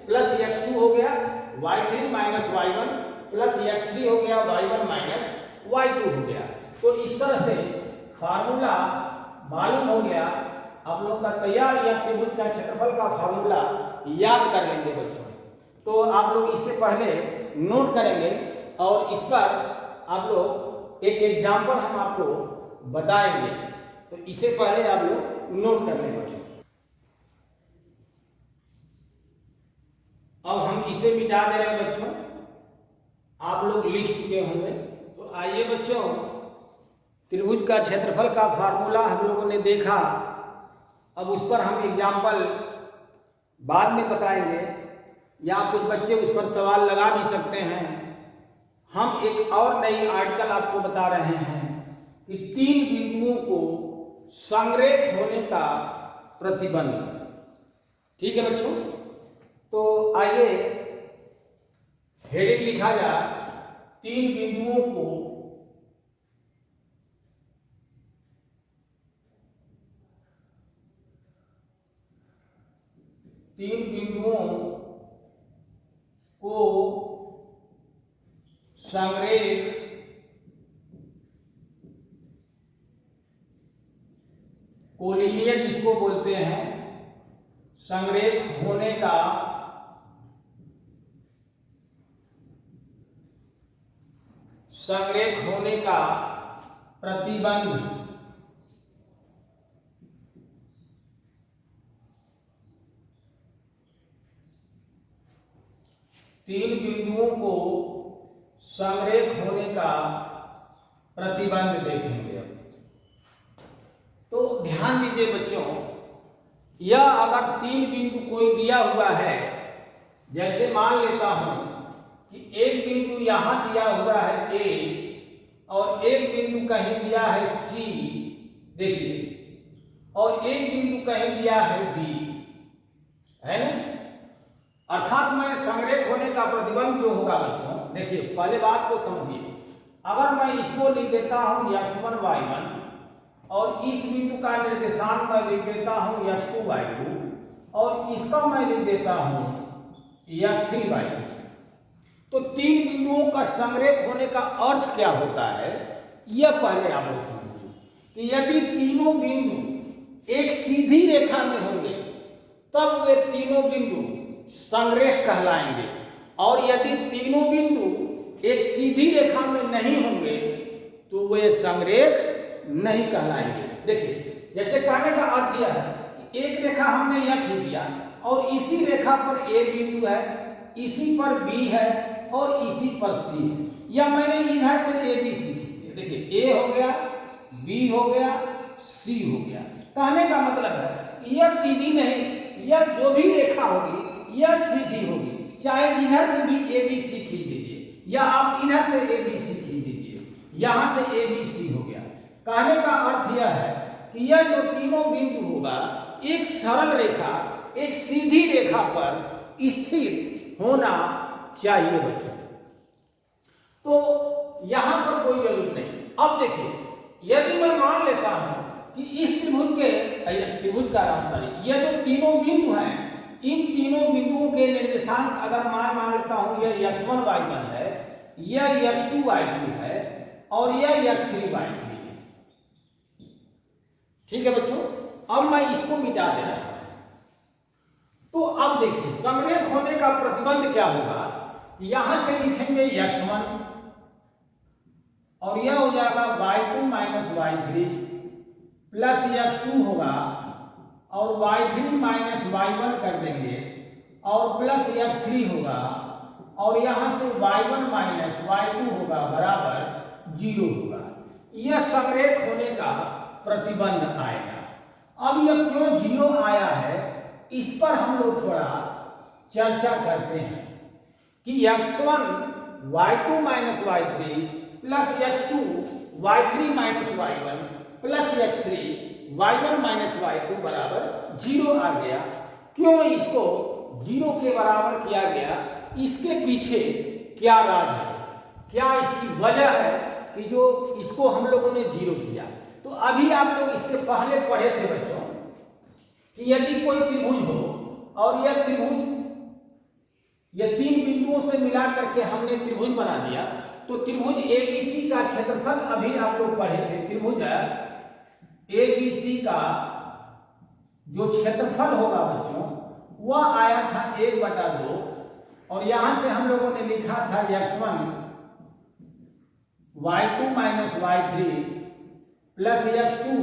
plus x2 हो गया y3 minus y1 plus x3 हो गया y1 माइनस y2 हो गया। तो इस तरह से फार्मूला मालूम हो गया आप लोग का तैयार, या त्रिभुज का क्षेत्रफल का फार्मूला याद कर लेंगे बच्चों। तो आप लोग इससे पहले नोट करेंगे और इस पर आप लोग एक एग्जाम्पल हम आपको बताएंगे, तो इससे पहले आप लोग नोट कर लें बच्चों। अब हम इसे मिटा दे रहे हैं बच्चों, आप लोग लिख चुके होंगे। तो आइए बच्चों, त्रिभुज का क्षेत्रफल का फार्मूला हम लोगों ने देखा, अब उस पर हम एग्जाम्पल बाद में बताएंगे, या कुछ बच्चे उस पर सवाल लगा भी सकते हैं। हम एक और नई आर्टिकल आपको बता रहे हैं कि 3 बिंदुओं को संरेख होने का प्रतिबंध। ठीक है बच्चों, तो आइए हेडिंग लिखा जाए 3 बिंदुओं को संरेख कोलिनियर जिसको बोलते हैं, संरेख होने का प्रतिबंध। तीन बिंदुओं को संरेख होने का प्रतिबंध देखेंगे। तो ध्यान दीजिए बच्चों, यह अगर 3 बिंदु कोई दिया हुआ है, जैसे मान लेता हूं कि एक बिंदु यहां दिया हुआ है A और एक बिंदु कहीं दिया है C, देखिए, और एक बिंदु कहीं दिया है B, है ना। अर्थात मैं संरेख होने का प्रतिबंध जो होगा बच्चों, देखिए पहले बात को समझिए। अगर मैं इसको लिख देता हूं x1 y1 और इस बिंदु का निर्देशांक मैं लिख देता हूं x2 y2 और इसका मैं लिख देता हूं x3 y3, तो 3 बिंदुओं का संरेख होने का अर्थ क्या होता है, यह पहले आप लोग समझिए कि यदि तीनों बिंदु एक सीधी रेखा में होंगे तब वे तीनों बिंदु संरेख कहलाएंगे, और यदि तीनों बिंदु एक सीधी रेखा में नहीं होंगे तो वे संरेख नहीं कहलाएंगे। देखिए, जैसे कहने का अर्थ यह है कि एक रेखा हमने यह खींच दिया और इसी रेखा पर A बिंदु है, इसी पर B है और इसी पर C है, या मैंने इधर से ABC खींच दिया। देखिए, A हो गया, B हो गया, C हो गया। कहने का मतलब है यह सीधी नहीं, यह जो भी रेखा होगी यह सीधी होगी, चाहे इधर से भी ABC खींच दीजिए या आप इधर से ABC खींच दीजिए, यहां से ABC हो गया। कहने का अर्थ यह है कि यह जो तीनों बिंदु होगा एक सरल रेखा, एक सीधी रेखा पर स्थिर होना चाहिए बच्चों। तो यहां पर कोई जरूरत नहीं। अब देखिए, यदि मैं मान लेता हूं कि इस त्रिभुज का यह जो तीनों बिंदु हैं, इन तीनों बिंदुओं के निर्देशांक अगर मान लेता हूं यह x1 y1 है, यह x2 y2 है और यह x3 y3 है। ठीक है बच्चों, अब मैं इसको मिटा दे रहा हूं। तो अब देखिए, संरेख होने का प्रतिबंध क्या होगा, यहां से लिखेंगे x1 और यह हो जाएगा y2 minus y3 plus x2 होगा और y3 माइनस y1 कर देंगे और प्लस x3 होगा और यहां से y1 माइनस y2 होगा बराबर 0 होगा। यह संरेख होने का प्रतिबंध आएगा। अब यह क्यों 0 आया है, इस पर हम लोग थोड़ा चर्चा करते हैं कि x1 y2 minus y3 plus x2 y3 minus y1 plus x3 y1 minus y2 बराबर 0 आ गया। क्यों इसको 0 के बराबर किया गया? इसके पीछे क्या राज है, क्या इसकी वजह है कि जो इसको हम लोगों ने 0 किया? तो अभी आप लोग इससे पहले पढ़े थे बच्चों कि यदि कोई त्रिभुज हो और यह त्रिभुज ये 3 बिंदुओं से मिला करके हमने त्रिभुज बना दिया, तो त्रिभुज एबीसी का क्षेत्रफल अभी आप लोग पढ़े थे। त्रिभुज एबीसी का जो क्षेत्रफल होगा बच्चों वह आया था 1/2 और यहां से हम लोगों ने लिखा था x1 y2 minus y3 plus x2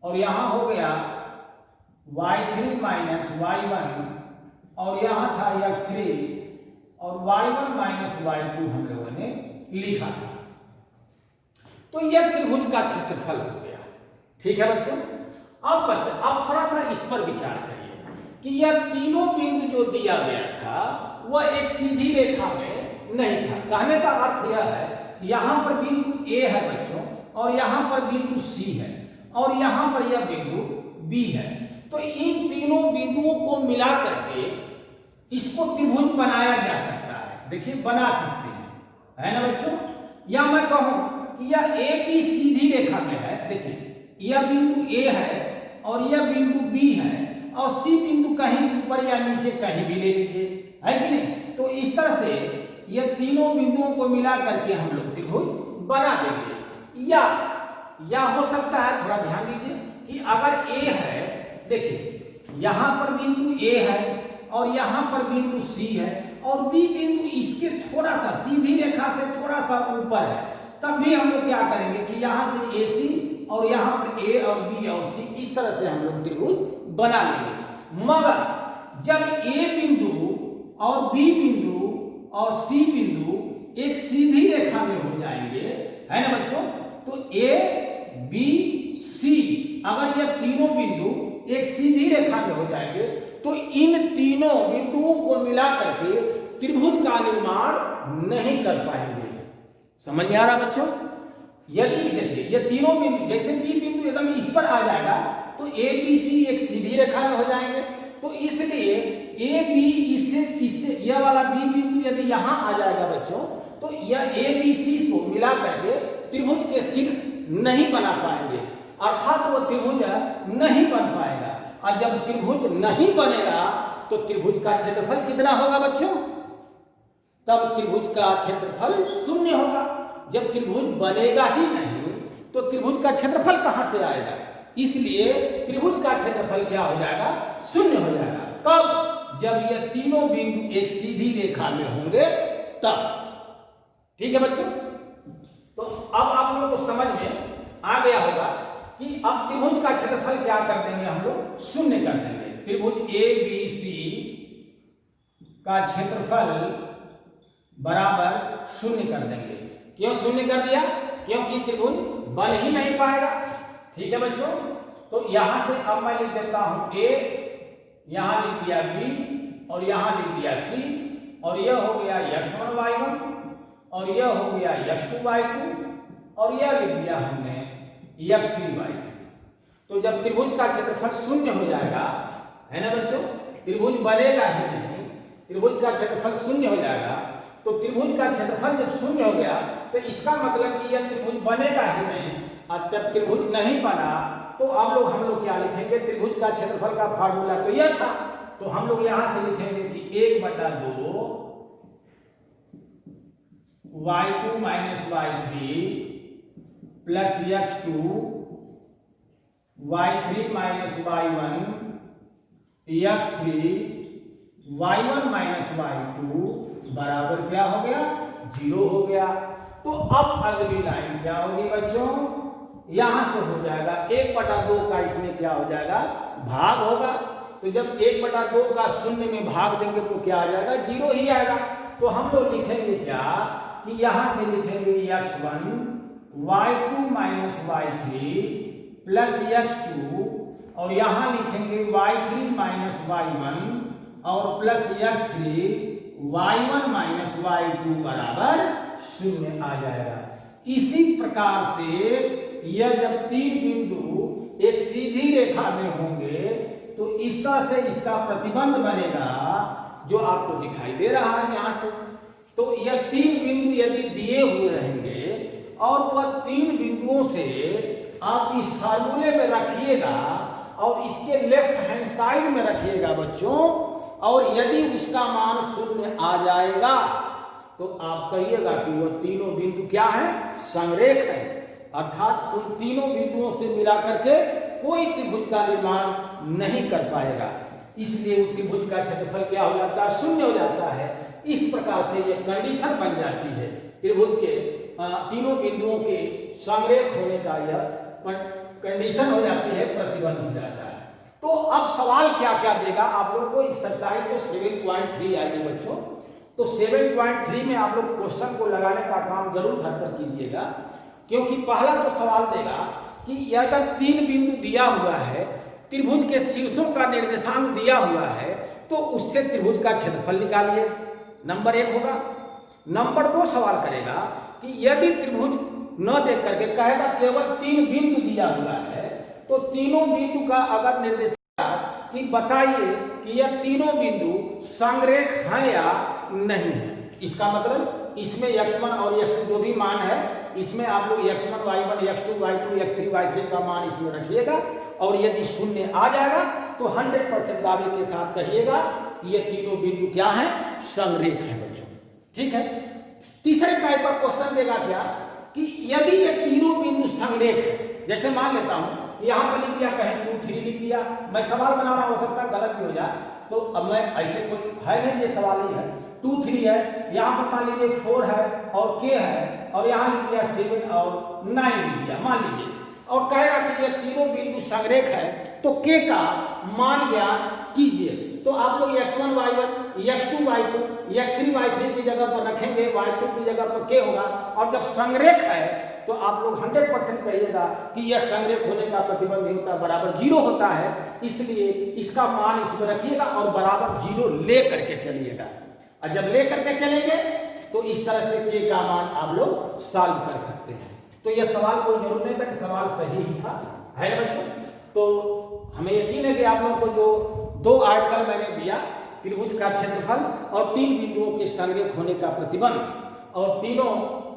और यहां हो गया y3 माइनस y1 और यहां था x3 और y1 माइनस y2 हम लोगों ने लिखा था। तो यह त्रिभुज का क्षेत्रफल हो गया। ठीक है बच्चों, अब थोड़ा सा इस पर विचार करिए कि यह तीनों बिंदु जो दिया गया था वह एक सीधी रेखा में नहीं था। कहने का अर्थ यह है यहां पर बिंदु A है बच्चों और यहां पर बिंदु C है और यहां पर यह बिंदु B है। तो इन तीनों बिंदुओं को मिला करके इसको त्रिभुज बनाया जा सकता है। देखिए बना सकते हैं, है ना बच्चों? या मैं कहूं कि यह AB सीधी रेखा में है। देखिए यह बिंदु A है और यह बिंदु B है और C बिंदु कहीं ऊपर या नीचे कहीं भी ले लीजिए, है कि नहीं? तो इस तरह से यह तीनों बिंदुओं को मिला करके हम लोग त्रिभुज बना देंगे। या हो सकता है, थोड़ा ध्यान दीजिए कि अगर A है, देखिए यहां पर बिंदु A है और यहां पर बिंदु C है और B बिंदु इसके थोड़ा सा सीधी रेखा से थोड़ा सा ऊपर है, तब भी हम लोग क्या करेंगे कि यहां से AC और यहां पर A और B और C इस तरह से हम लोग त्रिभुज बना लेंगे। मगर जब A बिंदु और B बिंदु और C बिंदु एक सीधी रेखा में हो जाएंगे, है ना बच्चों? तो A B C अगर यह तीनों बिंदु एक सीधी रेखा में हो जाएंगे तो इन तीनों बिंदुओं को मिला करके त्रिभुज का निर्माण नहीं कर पाएंगे। समझ में आ रहा बच्चों? यदि देखिए ये तीनों बिंदु, जैसे B बिंदु एकदम इस पर आ जाएगा तो A B C एक सीधी रेखा में हो जाएंगे। तो इसलिए A B इससे यह वाला B बिंदु यदि यहाँ आ जाएगा बच्चों तो यह A B C को मिला करके त्रिभुज के शीर्ष नहीं बना पाएंगे, अर्थात वो त्रिभुज नहीं बन पाएगा। और जब त्रिभुज नहीं बनेगा तो त्रिभुज का क्षेत्रफल कितना होगा बच्चों? तब त्रिभुज का क्षेत्रफल 0 होगा। जब त्रिभुज बनेगा ही नहीं तो त्रिभुज का क्षेत्रफल कहां से आएगा? इसलिए त्रिभुज का क्षेत्रफल क्या हो जाएगा? 0 हो जाएगा। कब? जब ये तीनों बिंदु एक सीधी रेखा में होंगे तब। ठीक है बच्चों? तो अब आप लोगों को समझ में आ गया होगा कि अब त्रिभुज का क्षेत्रफल क्या कर देंगे हम लोग? 0 कर देंगे। त्रिभुज ABC का क्षेत्रफल बराबर 0 कर देंगे। क्यों 0 कर दिया? क्योंकि त्रिभुज बन ही नहीं पाएगा। ठीक है बच्चों? तो यहां से अब मैं लिख देता हूं A, यहां लिख दिया B और यहां लिख दिया C और यह हो गया x1 y1 और यह हो गया x2 y2 और यह लिख दिया हमने x3 y3। तो जब त्रिभुज का क्षेत्रफल 0 हो जाएगा, है ना बच्चों? त्रिभुज बनेगा ही नहीं, त्रिभुज का क्षेत्रफल 0 हो जाएगा। तो त्रिभुज का क्षेत्रफल जब 0 हो गया तो इसका मतलब कि यह त्रिभुज बनेगा ही नहीं। अब जब त्रिभुज नहीं बना तो अब हम लोग क्या लिखेंगे? त्रिभुज का क्षेत्रफल का फार्मूला तो यह था, तो हम लोग यहां से लिखेंगे कि 1/2 y2 minus y3 plus x2 y3 minus y1 x3 y1 minus y2 बराबर क्या हो गया? 0 हो गया। तो अब अगली लाइन क्या होगी बच्चों? यहां से हो जाएगा 1/2 का, इसमें क्या हो जाएगा? भाग होगा। तो जब 1/2 का 0 में भाग देंगे तो क्या आ जाएगा? 0 ही आएगा। तो हम लोग लिखेंगे क्या कि यहां से लिखेंगे x1 y2 minus y3 plus x2 और यहां लिखेंगे y3 माइनस y1 और plus x3 y1 minus y2 बराबर 0 आ जाएगा। इसी प्रकार से यह जब तीन बिंदु एक सीधी रेखा में होंगे तो इस तरह से इसका प्रतिबंध बनेगा जो आपको दिखाई दे रहा है यहां से। तो यह तीन बिंदु यदि दिए हुए रहेंगे और वह तीन बिंदुओं से आप इस फार्मूले में रखिएगा और इसके लेफ्ट हैंड साइड में रखिएगा बच्चों, और यदि उसका मान 0 आ जाएगा तो आप कहिएगा कि वह तीनों बिंदु क्या है, संरेख है, अर्थात उन तीनों बिंदुओं से मिलाकर के कोई त्रिभुज का निर्माण नहीं कर पाएगा, इसलिए उस त्रिभुज का क्षेत्रफल क्या हो जाता है, 0 हो जाता है। इस प्रकार से यह कंडीशन बन जाती है त्रिभुज के तीनों बिंदुओं के संरेख होने का, यह कंडीशन हो जाती है, प्रतिबंध हो जाता है। तो अब सवाल क्या क्या देगा आप लोगों को, एक्सरसाइज तो 7.3 आएगी बच्चों। तो 7.3 में आप लोग क्वेश्चन को लगाने का काम जरूर घर पर कीजिएगा, क्योंकि पहला तो सवाल देगा कि अगर तीन बिंदु दिया हुआ है, त्रिभुज के शीर्षों का निर्देशांक दिया हुआ है, तो उससे त्रिभुज का क्षेत्रफल निकालिए, नंबर 1 होगा। नंबर 2 सवाल करेगा कि यदि त्रिभुज न देख करके कहेगा केवल तीन बिंदु दिया हुआ है, तो तीनों बिंदु का अगर निर्देशांक कि बताइए कि यह तीनों बिंदु संरेख हैं या नहीं है। इसका मतलब इसमें x1 और x2 जो भी मान है, इसमें आप लोग x1 y1 x2 y2 x3 y3 का मान इसमें रखिएगा, और यदि 0 आ जाएगा तो 100% दावे के साथ कहिएगा कि ये तीनों बिंदु क्या है, संरेख है बच्चों। ठीक है। तीसरे टाइप का क्वेश्चन देगा क्या कि यदि ये तीनों बिंदु संरेख है, जैसे मान लेता हूं यहां पर लिख दिया, कहीं 2 3 लिख दिया, मैं सवाल बना रहा, हो सकता है गलत भी हो जाए, तो अब मैं ऐसे कोई है नहीं, ये सवाल ही है, 2 3 है, यहाँ पर मान लीजिए 4 है और k है, और यहाँ लिख दिया 7 और 9 लिख दिया मान लीजिए, और कहेगा कि ये तीनों बिंदु संरेख है, तो k का मान ज्ञात कीजिए। तो आप लोग x1 y1 x2 y2 x3 y3 की जगह पर रखेंगे, y2 की जगह पर k होगा, और जब संरेख है तो आप लोग 100% कहिएगा कि यह संरेख होने का प्रतिबंध नहीं होता, बराबर 0 होता है, इसलिए इसका मान इसमें रखिएगा और बराबर 0 ले करके चलिएगा। और जब ले करके चलेंगे तो इस तरह से k का मान आप लोग सॉल्व कर सकते हैं। तो यह सवाल कोई जरूर नहीं था कि सवाल सही ही था, है ना बच्चों। तो हमें यकीन है कि आप लोगों को जो 2 आर्टिकल मैंने दिया, त्रिभुज का क्षेत्रफल और तीन बिंदुओं के संरेख होने का प्रतिबंध, और तीनों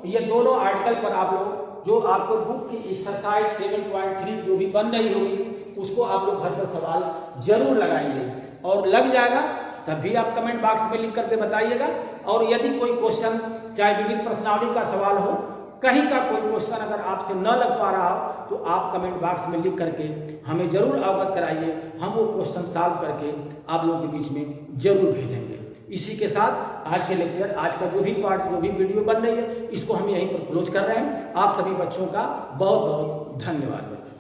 ये दोनों आर्टिकल पर आप लोग जो आपको बुक की एक्सरसाइज 7.3 जो भी बन रही होगी उसको आप लोग घर पर सवाल जरूर लगाएंगे, और लग जाएगा तब भी आप कमेंट बॉक्स में लिख करके बताइएगा। और यदि कोई क्वेश्चन चाहे विविध प्रश्नावली का सवाल हो, कहीं का कोई क्वेश्चन अगर आपसे न लग पा रहा हो, तो आप कमेंट बॉक्स में लिख करके हमें जरूर अवगत कराइए, हम वो क्वेश्चन सॉल्व करके आप लोगों के बीच में जरूर भेजेंगे। इसी के साथ आज के लेक्चर, आज का जो भी पार्ट, जो भी वीडियो बन रही है, इसको हम यहीं पर क्लोज कर रहे हैं। आप सभी बच्चों का बहुत बहुत धन्यवाद बच्चों।